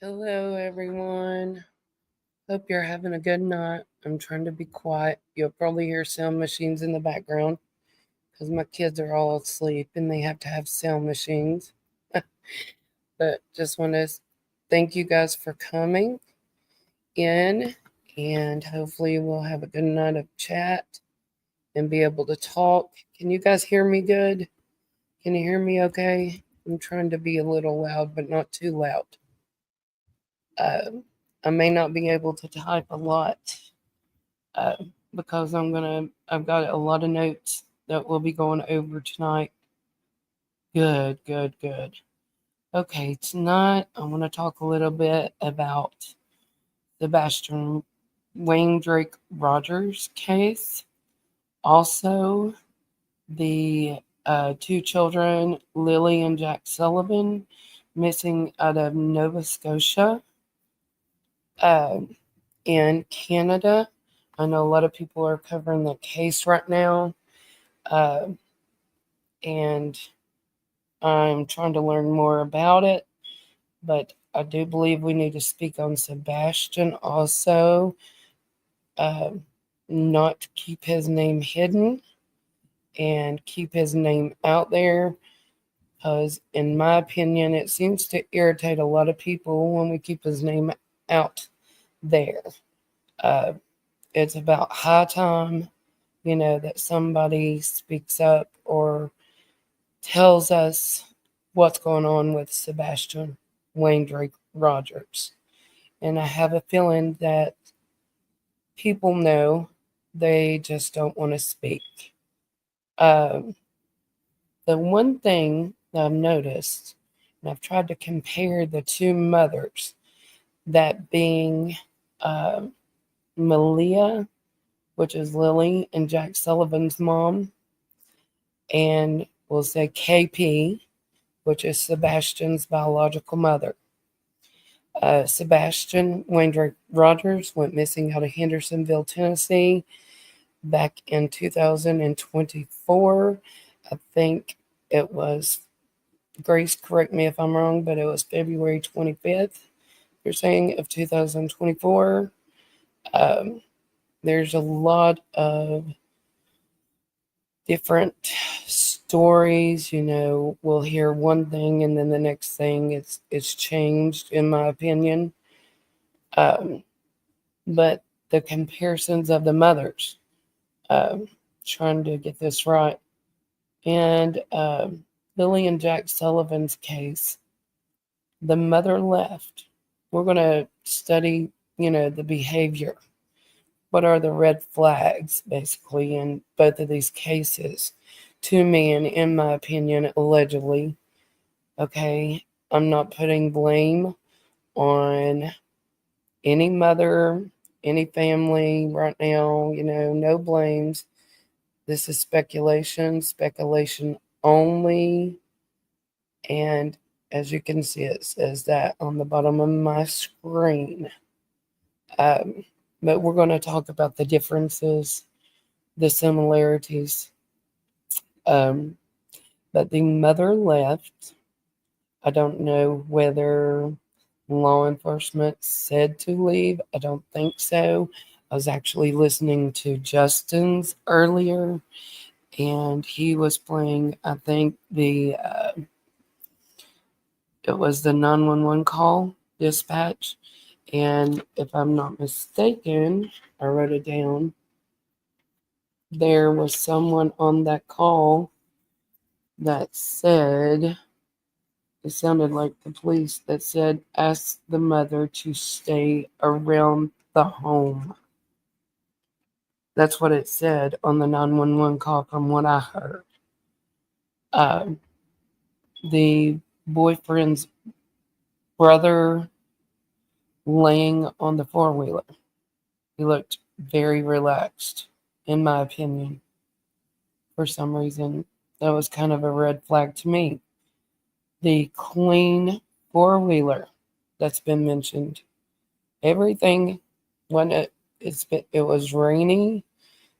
Hello, everyone. Hope you're having a good night. I'm trying to be quiet. You'll probably hear sound machines in the background because my kids are all asleep and they have to have sound machines. But just want to thank you guys for coming in, and hopefully, we'll have a good night of chat and be able to talk. Can you guys hear me good? Can you hear me okay? I'm trying to be a little loud, but not too loud. I may not be able to type a lot uh, because I've got a lot of notes that we'll be going over tonight. Good. Okay, tonight I want to talk a little bit about Sebastian Wayne Drake Rogers case. Also, the two children, Lily and Jack Sullivan, missing out of Nova Scotia uh, in Canada. I know a lot of people are covering the case right now, uh, and I'm trying to learn more about it. But I do believe we need to speak on Sebastian also, uh, not to keep his name hidden and keep his name out there. Because, in my opinion, it seems to irritate a lot of people when we keep his name out there. Uh, it's about high time, that somebody speaks up or tells us what's going on with Sebastian Wayne Drake Rogers. And I have a feeling that people know, they just don't want to speak. Um, the one thing that I've noticed, and I've tried to compare the two mothers, that being Malia, which is Lily and Jack Sullivan's mom, and we'll say KP, which is Sebastian's biological mother. Sebastian Wayne Drake Rogers went missing out of Hendersonville, Tennessee back in 2024. I think it was, Grace, correct me if I'm wrong, but it was February 25th, you're saying, of 2024. There's a lot of different stories. We'll hear one thing and then the next thing it's changed, in my opinion. But the comparisons of the mothers, um, trying to get this right, and Lily and Jack Sullivan's case, the mother left. We're going to study, the behavior. What are the red flags, basically, in both of these cases? Two men, in my opinion, allegedly. Okay, I'm not putting blame on any mother, any family right now, no blames. This is speculation only. And as you can see, it says that on the bottom of my screen. But we're going to talk about the differences, the similarities. But the mother left. I don't know whether law enforcement said to leave. I don't think so. I was actually listening to Justin's earlier, and he was playing, I think, it was the 911 call dispatch. And if I'm not mistaken, I wrote it down. There was someone on that call that said, it sounded like the police, that said, ask the mother to stay around the home. That's what it said on the 911 call, from what I heard. The boyfriend's brother laying on the four-wheeler, he looked very relaxed, in my opinion. For some reason, that was kind of a red flag to me. The clean four-wheeler that's been mentioned, everything, when it was rainy,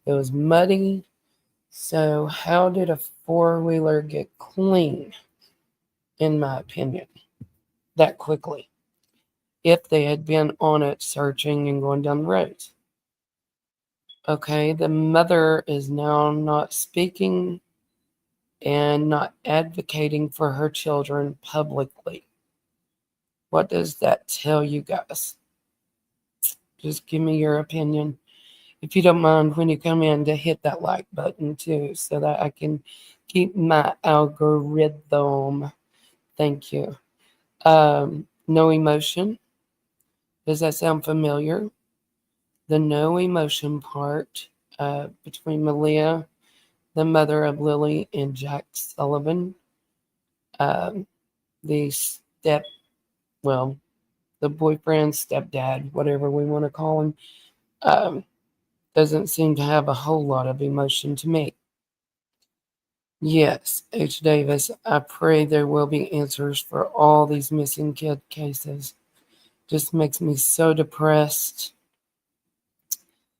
it was muddy. So how did a four-wheeler get clean, in my opinion, that quickly? if they had been on it searching and going down the road. Okay, the mother is now not speaking and not advocating for her children publicly. What does that tell you guys? Just give me your opinion. If you don't mind, when you come in, to hit that like button too, so that I can keep my algorithm. Thank you. No emotion. Does that sound familiar? The no emotion part between Malia, the mother of Lily, and Jack Sullivan. Um, the well, the boyfriend, stepdad, whatever we want to call him, um, doesn't seem to have a whole lot of emotion to me. Yes, H. Davis, I pray there will be answers for all these missing kid cases. Just makes me so depressed,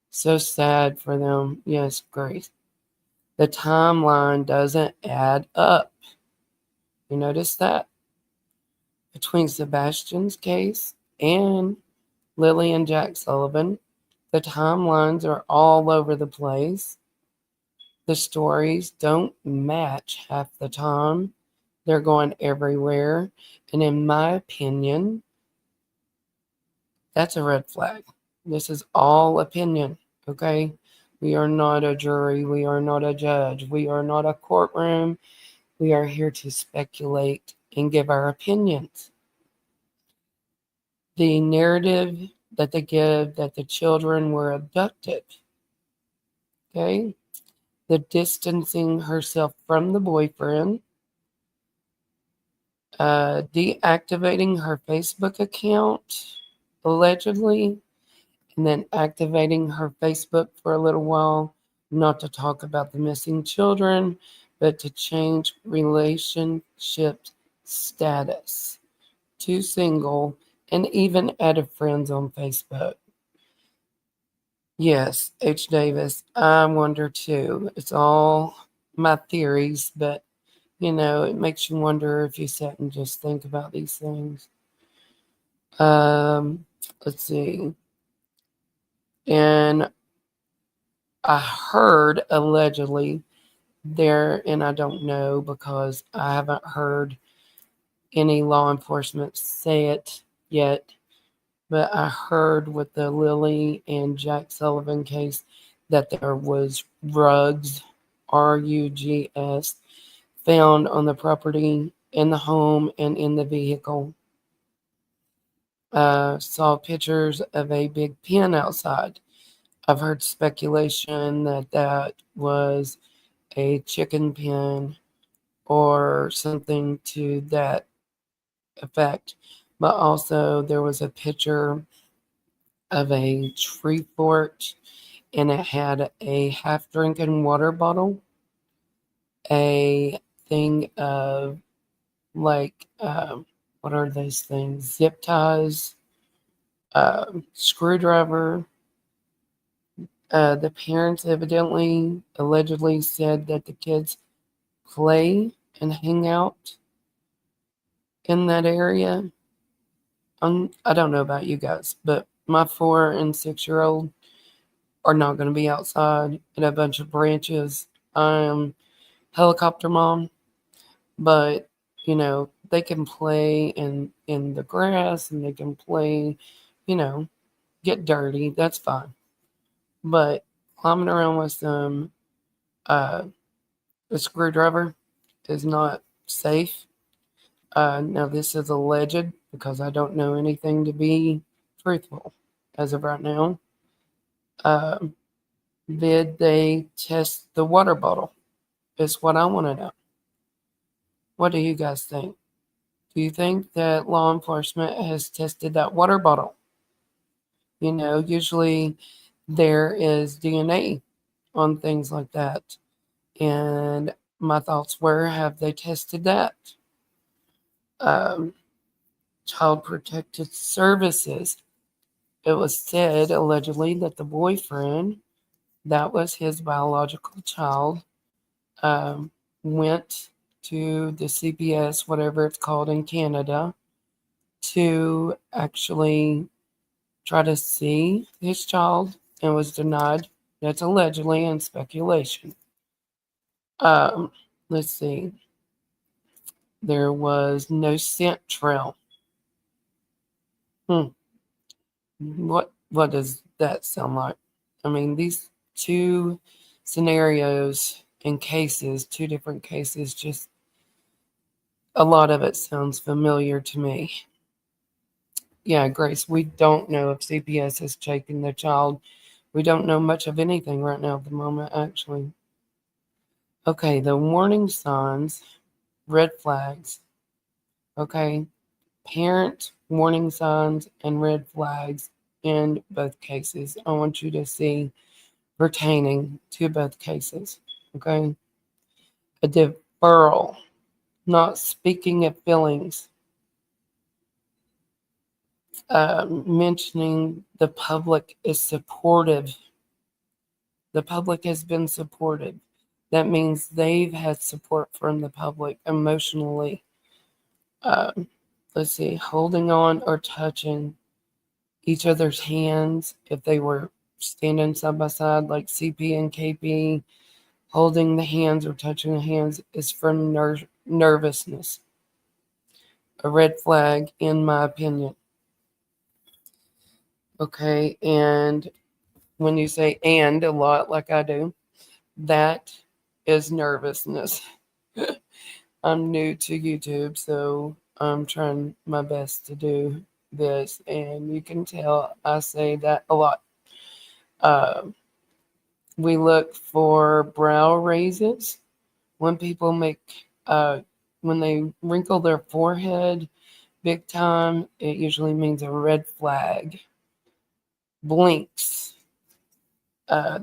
so sad for them. Yes, Grace. The timeline doesn't add up. You notice that? Between Sebastian's case and Lily and Jack Sullivan, the timelines are all over the place. The stories don't match half the time. They're going everywhere. And in my opinion, that's a red flag. This is all opinion, okay? We are not a jury. We are not a judge. We are not a courtroom. We are here to speculate and give our opinions. The narrative that they give that the children were abducted, okay? The distancing herself from the boyfriend, deactivating her Facebook account, allegedly, and then activating her Facebook for a little while, not to talk about the missing children, but to change relationship status to single and even added friends on Facebook. Yes, H. Davis, I wonder too. It's all my theories, but it makes you wonder if you sit and just think about these things. Let's see. And I heard allegedly there, and I don't know because I haven't heard any law enforcement say it yet, but I heard with the Lily and Jack Sullivan case that there was rugs, RUGS, found on the property, in the home, and in the vehicle. Saw pictures of a big pen outside. I've heard speculation that that was a chicken pen or something to that effect. But also, there was a picture of a tree fort, and it had a half drinking water bottle, a thing of like, what are those things? Zip ties, screwdriver. The parents evidently, allegedly said that the kids play and hang out in that area. I don't know about you guys, but my 4 and 6-year-old are not going to be outside in a bunch of branches. I am helicopter mom, but they can play in the grass and they can play, get dirty. That's fine. But climbing around with some a screwdriver is not safe. Now, this is alleged because I don't know anything to be truthful as of right now. Um, did they test the water bottle? Is what I want to know. What do you guys think? Do you think that law enforcement has tested that water bottle? Usually there is DNA on things like that. And my thoughts were, have they tested that? Um, Child Protective Services. It was said allegedly that the boyfriend, that was his biological child, um, went to the CPS, whatever it's called in Canada, to actually try to see his child and was denied. That's allegedly and speculation. Um, let's see. There was no scent trail. Hmm. What does that sound like? I mean, these two scenarios and cases, two different cases, just a lot of it sounds familiar to me. Yeah, Grace, we don't know if CPS is taking the child. We don't know much of anything right now at the moment, actually. Okay, the warning signs, red flags. Okay, parent warning signs and red flags in both cases. I want you to see pertaining to both cases. Okay, a deferral, not speaking of feelings, mentioning the public is supportive. The public has been supportive. That means they've had support from the public emotionally. Um, let's see, holding on or touching each other's hands if they were standing side by side, like CP and KP. Holding the hands or touching the hands is for nervousness. A red flag, in my opinion. Okay, and when you say and a lot, like I do, that is nervousness. I'm new to YouTube, so I'm trying my best to do this, and you can tell I say that a lot. Uh, we look for brow raises when people when they wrinkle their forehead big time, it usually means a red flag. Blinks, uh,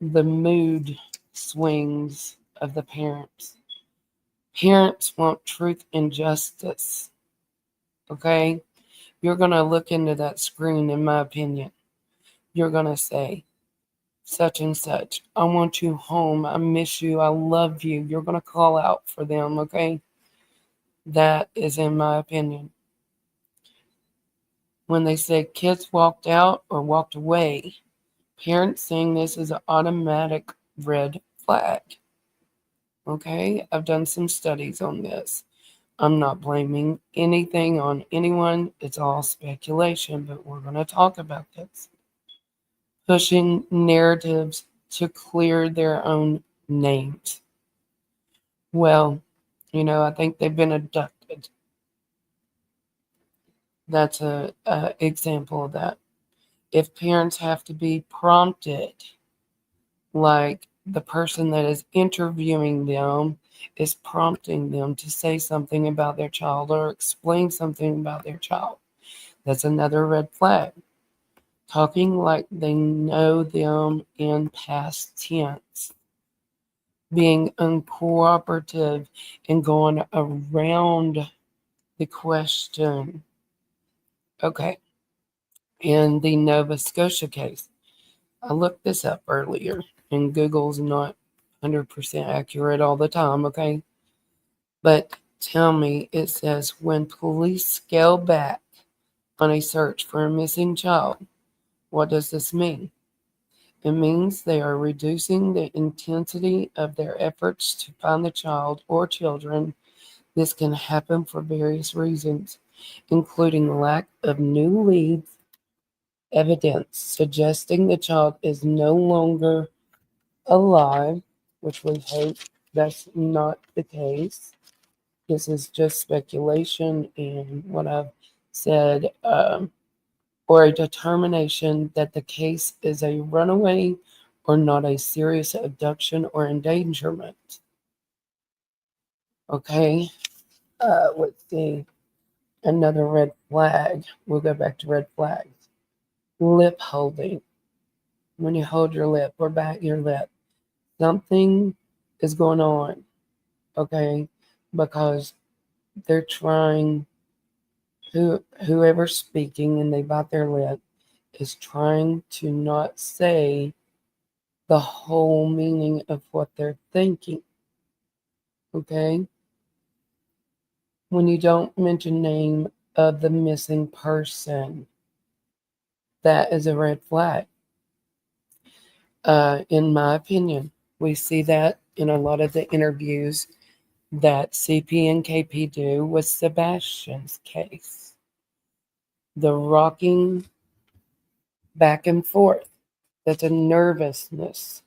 the mood swings of the parents. Parents want truth and justice. Okay? You're going to look into that screen, in my opinion. You're going to say, such and such, I want you home. I miss you. I love you. You're going to call out for them. Okay? That is in my opinion. When they say kids walked out or walked away, parents saying this is an automatic red flag. Okay? I've done some studies on this. I'm not blaming anything on anyone. It's all speculation, but we're going to talk about this. Pushing narratives to clear their own names. Well, I think they've been abducted. That's a example of that. If parents have to be prompted, like the person that is interviewing them is prompting them to say something about their child or explain something about their child, that's another red flag. Talking like they know them in past tense, being uncooperative and going around the question. Okay, in the Nova Scotia case, I looked this up earlier, and Google's not 100% accurate all the time, okay? But tell me, it says when police scale back on a search for a missing child, what does this mean? It means they are reducing the intensity of their efforts to find the child or children. This can happen for various reasons, including lack of new leads, evidence suggesting the child is no longer alive, which we hope that's not the case. This is just speculation and what I've said, or a determination that the case is a runaway or not a serious abduction or endangerment. Okay, let's see. Another red flag. We'll go back to red flags. Lip holding. When you hold your lip or back your lip, something is going on. Okay, because they're trying. Whoever's speaking and they bite their lip is trying to not say the whole meaning of what they're thinking. Okay? When you don't mention name of the missing person. That is a red flag. In my opinion, we see that in a lot of the interviews that CP and KP do with Sebastian's case. The rocking back and forth, that's a nervousness,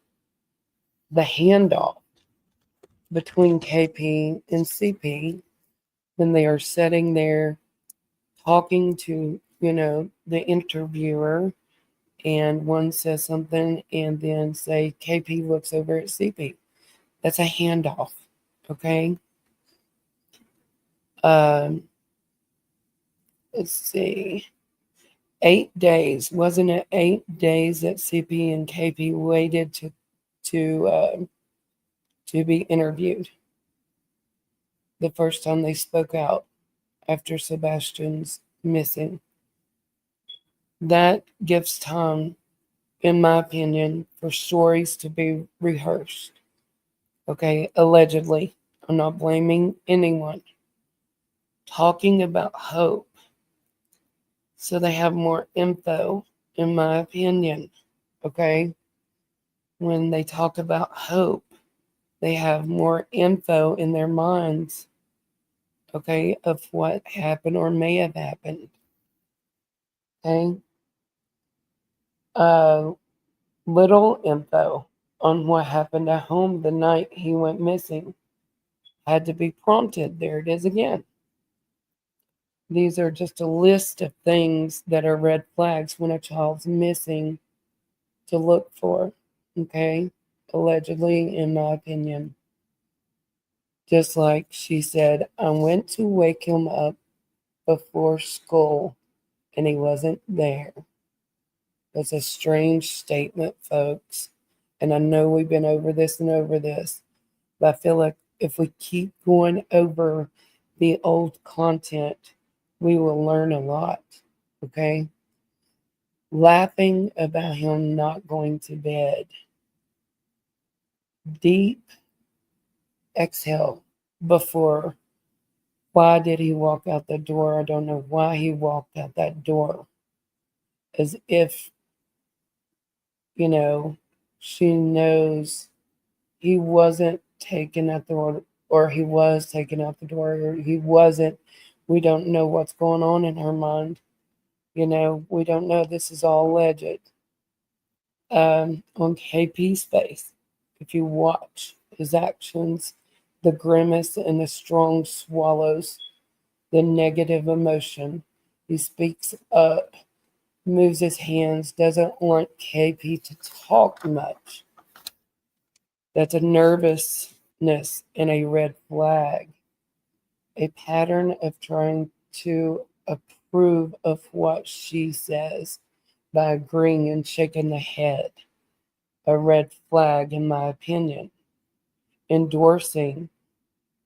the handoff between KP and CP when they are sitting there talking to, the interviewer, and one says something and then say KP looks over at CP. That's a handoff. Okay. Um, let's see. 8 days, wasn't it 8 days that CP and KP waited to uh, to be interviewed? The first time they spoke out after Sebastian's missing. That gives time, in my opinion, for stories to be rehearsed. Okay, allegedly. I'm not blaming anyone. Talking about hope. So they have more info, in my opinion. Okay, when they talk about hope, they have more info in their minds, okay, of what happened or may have happened. Okay, uh, little info on what happened at home the night he went missing had to be prompted. There it is again. These are just a list of things that are red flags when a child's missing to look for, okay? Allegedly, in my opinion. Just like she said, I went to wake him up before school and he wasn't there. That's a strange statement, folks. And I know we've been over this and over this, but I feel like if we keep going over the old content, we will learn a lot. Okay? Laughing about him not going to bed. Deep exhale before. Why did he walk out the door? I don't know why he walked out that door. As if, she knows he wasn't taken at the door, or he was taken out the door, or he wasn't. We don't know what's going on in her mind. We don't know. This is all alleged. On KP's face, if you watch his actions, the grimace and the strong swallows, the negative emotion, he speaks up, moves his hands, doesn't want KP to talk much. That's a nervousness and a red flag. A pattern of trying to approve of what she says by agreeing and shaking the head. A red flag, in my opinion. Endorsing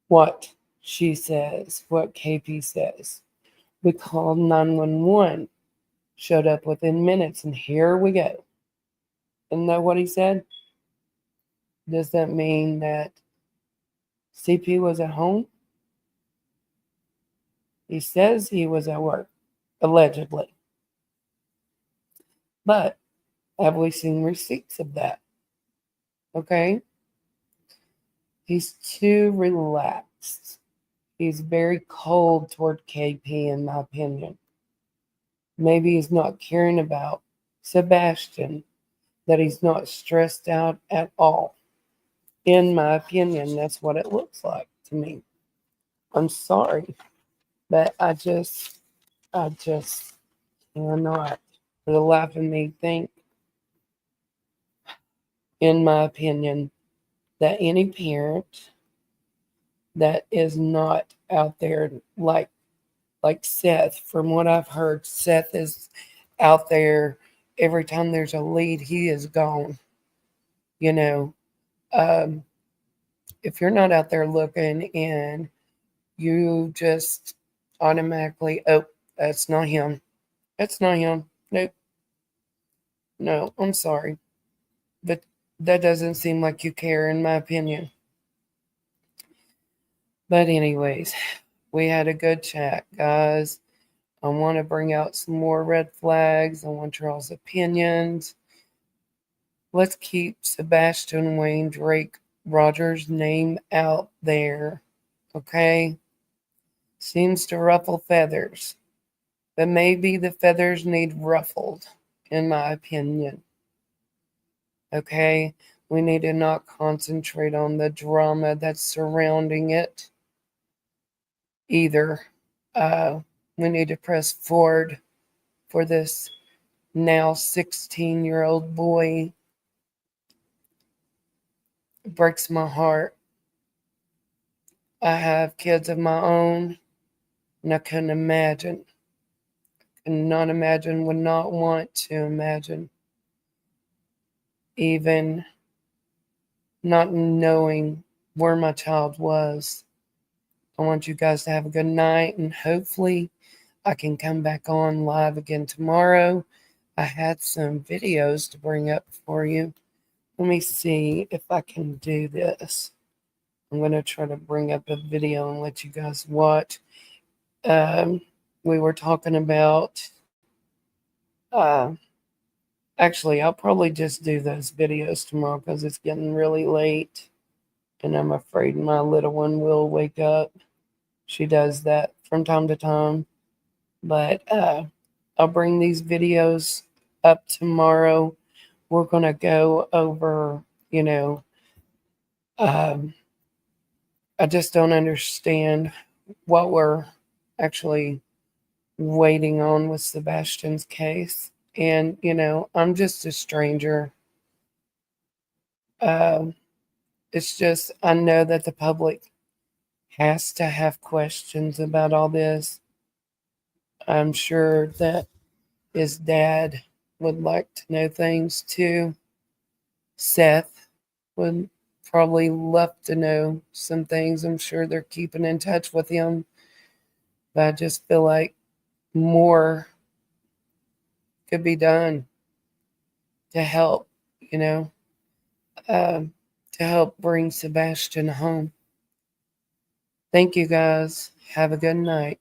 what she says, what KP says. We called 911, showed up within minutes, and here we go. Isn't that what he said? Does that mean that CP was at home? He says he was at work, allegedly. But have we seen receipts of that? Okay? He's too relaxed. He's very cold toward KP, in my opinion. Maybe he's not caring about Sebastian, that he's not stressed out at all. In my opinion, that's what it looks like to me. I'm sorry, but I just cannot, for the life of me, think, in my opinion, that any parent that is not out there like Seth, from what I've heard, Seth is out there every time there's a lead, he is gone. You know, um, if you're not out there looking and you just automatically, oh, that's not him. That's not him. Nope. No, I'm sorry. But that doesn't seem like you care, in my opinion. But, anyways, we had a good chat, guys. I want to bring out some more red flags. I want y'all's opinions. Let's keep Sebastian Wayne Drake Rogers' name out there, okay? Seems to ruffle feathers, but maybe the feathers need ruffled, in my opinion, okay? We need to not concentrate on the drama that's surrounding it either. Uh, we need to press forward for this now 16-year-old boy. It breaks my heart. I have kids of my own, and I couldn't imagine, cannot imagine, would not want to imagine, even not knowing where my child was. I want you guys to have a good night, and hopefully I can come back on live again tomorrow. I had some videos to bring up for you. Let me see if I can do this. I'm going to try to bring up a video and let you guys watch. We were talking about, uh, actually, I'll probably just do those videos tomorrow because it's getting really late and I'm afraid my little one will wake up. She does that from time to time. But I'll bring these videos up tomorrow. We're going to go over, um, I just don't understand what we're actually waiting on with Sebastian's case. And, I'm just a stranger. Um, it's just, I know that the public has to have questions about all this. I'm sure that his dad would like to know things too. Seth would probably love to know some things. I'm sure they're keeping in touch with him. But I just feel like more could be done to help, you know, to help bring Sebastian home. Thank you guys. Have a good night.